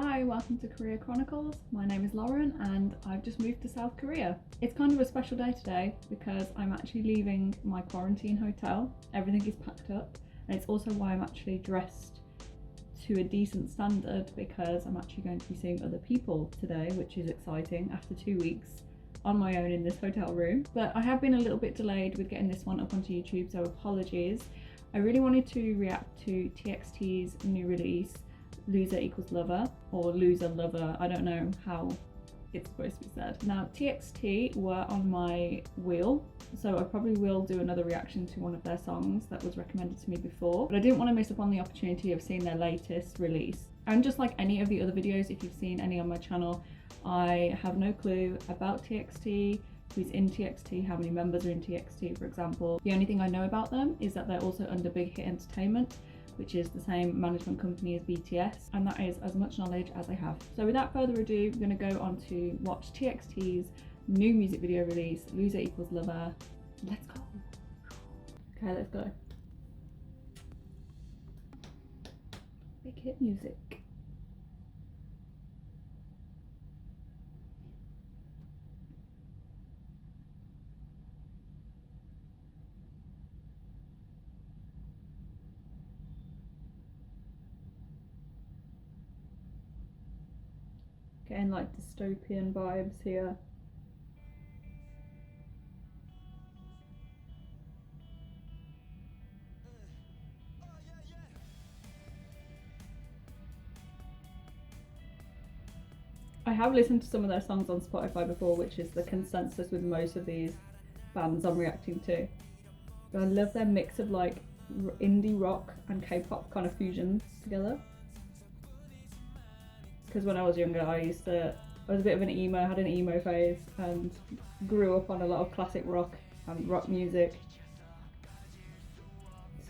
Hi, welcome to Korea Chronicles. My name is Lauren and I've just moved to South Korea. It's kind of a special day today because I'm actually leaving my quarantine hotel. Everything is packed up, and it's also why I'm actually dressed to a decent standard because I'm actually going to be seeing other people today, which is exciting after 2 weeks on my own in this hotel room. But I have been a little bit delayed with getting this one up onto YouTube, so apologies. I really wanted to react to TxT's new release, Loser equals Lover, or Loser Lover, I don't know how it's supposed to be said. Now, TxT were on my wheel, so I probably will do another reaction to one of their songs that was recommended to me before, but I didn't want to miss up on the opportunity of seeing their latest release. And just like any of the other videos, if you've seen any on my channel, I have no clue about TxT, who's in TxT, how many members are in TxT, for example. The only thing I know about them is that they're also under Big Hit Entertainment, which is the same management company as BTS, and that is as much knowledge as I have. So without further ado, we're going to go on to watch TxT's new music video release, Loser equals Lover. Let's go. Okay, let's go. Big Hit music. Getting like dystopian vibes here. I have listened to some of their songs on Spotify before, which is the consensus with most of these bands I'm reacting to. But I love their mix of like indie rock and K-pop kind of fusions together. Because when I was younger, I was a bit of an emo, had an emo phase, and grew up on a lot of classic rock and rock music.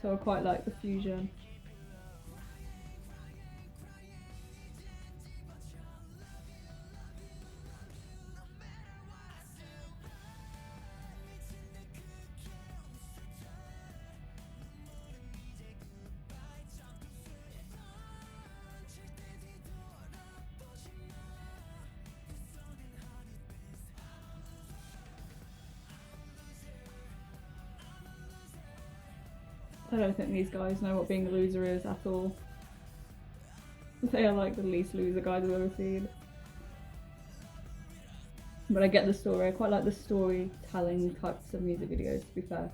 So I quite like the fusion. I don't think these guys know what being a loser is at all. They are like the least loser guys I've ever seen. But I get the story. I quite like the storytelling types of music videos, to be fair.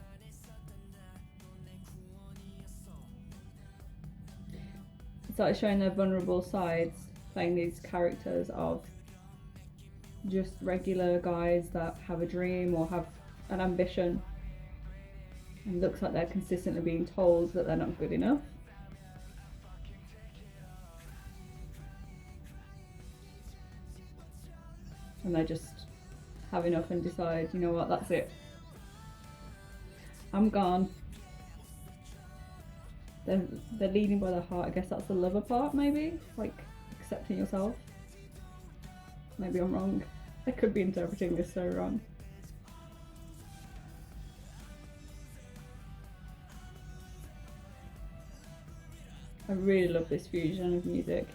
It's like showing their vulnerable sides, playing these characters of just regular guys that have a dream or have an ambition. And looks like they're consistently being told that they're not good enough. And they just have enough and decide, you know what, that's it. I'm gone. They're leading by their heart. I guess that's the lover part, maybe? Like accepting yourself. Maybe I'm wrong. I could be interpreting this so wrong. I really love this fusion of music.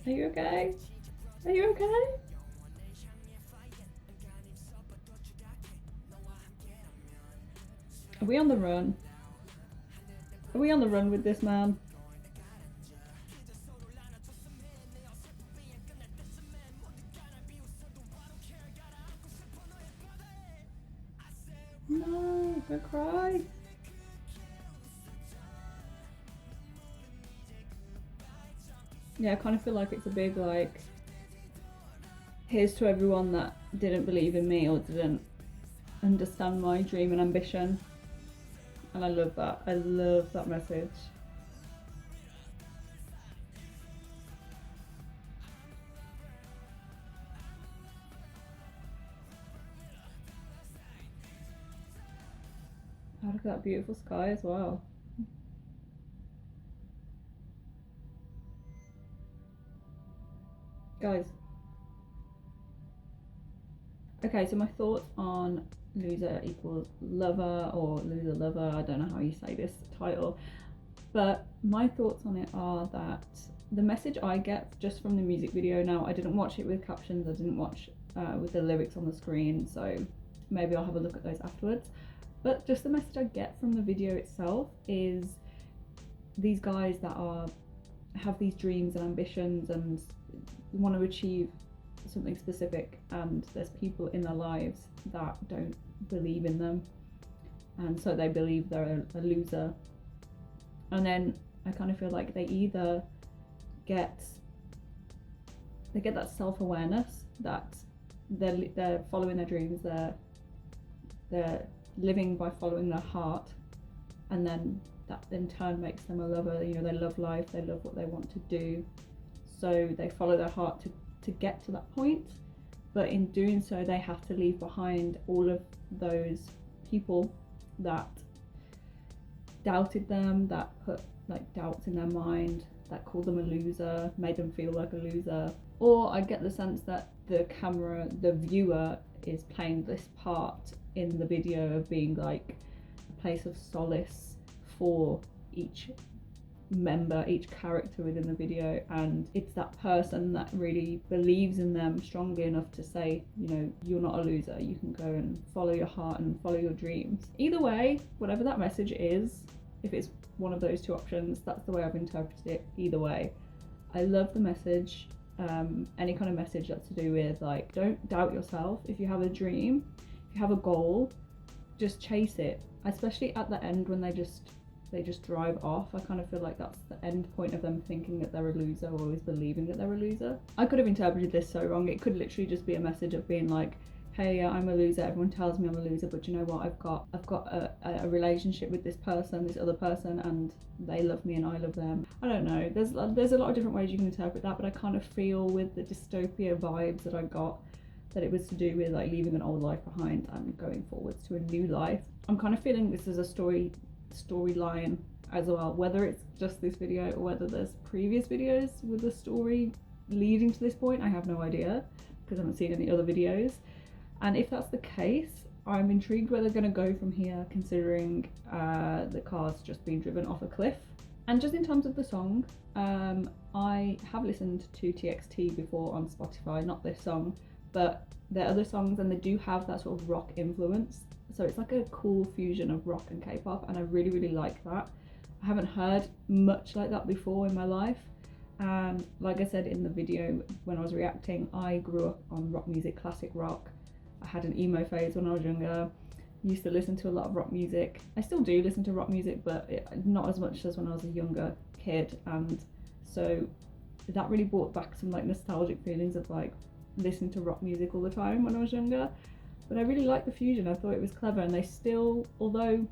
Are you okay? Are you okay? Are we on the run? Are we on the run with this man? No, don't cry. Yeah, I kind of feel like it's a big like, here's to everyone that didn't believe in me or didn't understand my dream and ambition. And I love that. I love that message. Oh, look at that beautiful sky as well. Guys. Okay, so my thoughts on loser equals lover or loser lover, I don't know how you say this title, but my thoughts on it are that the message I get just from the music video, now I didn't watch it with captions, I didn't watch with the lyrics on the screen, so maybe I'll have a look at those afterwards, but just the message I get from the video itself is these guys that have these dreams and ambitions and want to achieve something specific, and there's people in their lives that don't believe in them, and so they believe they're a loser. And then I kind of feel like they either get that self-awareness that they're following their dreams, they're living by following their heart, and then that in turn makes them a lover. You know, they love life, they love what they want to do, so they follow their heart to get to that point, but in doing so they have to leave behind all of those people that doubted them, that put like doubts in their mind, that called them a loser, made them feel like a loser. Or I get the sense that the viewer is playing this part in the video of being like a place of solace for each member, each character within the video, and it's that person that really believes in them strongly enough to say, you know, you're not a loser, you can go and follow your heart and follow your dreams. Either way, whatever that message is, if it's one of those two options, that's the way I've interpreted it. Either way, I love the message. Any kind of message that's to do with like, don't doubt yourself. If you have a dream, if you have a goal, just chase it. Especially at the end when they just drive off, I kind of feel like that's the end point of them thinking that they're a loser, or always believing that they're a loser. I could have interpreted this so wrong. It could literally just be a message of being like, hey, I'm a loser, everyone tells me I'm a loser, but you know what, I've got a relationship with this person, this other person, and they love me and I love them. I don't know, there's a lot of different ways you can interpret that, but I kind of feel with the dystopia vibes that I got that it was to do with like leaving an old life behind and going forwards to a new life. I'm kind of feeling this is a storyline as well, whether it's just this video or whether there's previous videos with the story leading to this point, I have no idea because I haven't seen any other videos. And if that's the case, I'm intrigued where they're going to go from here, considering the car's just been driven off a cliff. And just in terms of the song, I have listened to TxT before on Spotify, not this song, but their other songs, and they do have that sort of rock influence. So it's like a cool fusion of rock and K-pop, and I really, really like that. I haven't heard much like that before in my life. And like I said in the video when I was reacting, I grew up on rock music, classic rock. I had an emo phase when I was younger, used to listen to a lot of rock music. I still do listen to rock music, but not as much as when I was a younger kid, and so that really brought back some like nostalgic feelings of like listening to rock music all the time when I was younger. But I really liked the fusion, I thought it was clever, and they still, although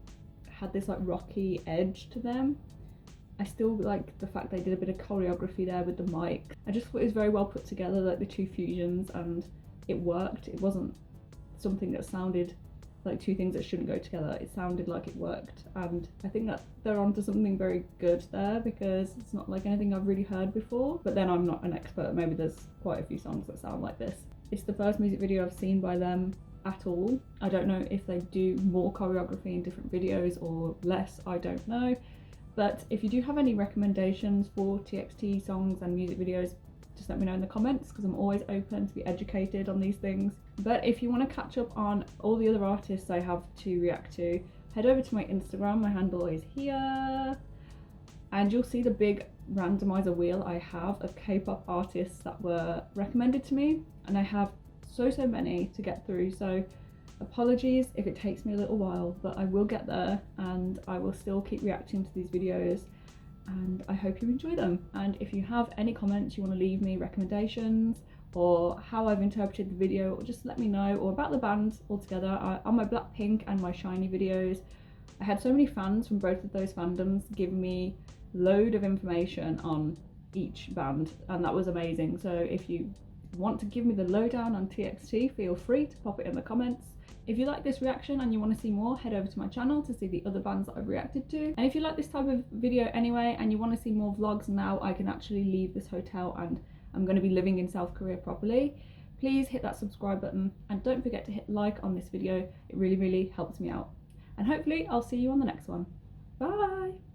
had this like rocky edge to them, I still like the fact they did a bit of choreography there with the mic. I just thought it was very well put together, like the two fusions, and it worked. It wasn't something that sounded like two things that shouldn't go together. It sounded like it worked, and I think that they're onto something very good there, because it's not like anything I've really heard before. But then I'm not an expert, maybe there's quite a few songs that sound like this. It's the first music video I've seen by them at all. I don't know if they do more choreography in different videos or less, I don't know. But if you do have any recommendations for TxT songs and music videos, just let me know in the comments, because I'm always open to be educated on these things. But if you want to catch up on all the other artists I have to react to, head over to my Instagram. My handle is here, and you'll see the big randomizer wheel I have of K-pop artists that were recommended to me, and I have so many to get through, so apologies if it takes me a little while, but I will get there, and I will still keep reacting to these videos, and I hope you enjoy them. And if you have any comments you want to leave me, recommendations, or how I've interpreted the video, or just let me know, or about the band altogether. On my Blackpink and my Shiny videos, I had so many fans from both of those fandoms give me load of information on each band, and that was amazing. So if you want to give me the lowdown on TxT, feel free to pop it in the comments. If you like this reaction and you want to see more, head over to my channel to see the other bands that I've reacted to. And if you like this type of video anyway and you want to see more vlogs, now I can actually leave this hotel and I'm going to be living in South Korea properly, please hit that subscribe button and don't forget to hit like on this video. It really helps me out. And hopefully I'll see you on the next one. Bye!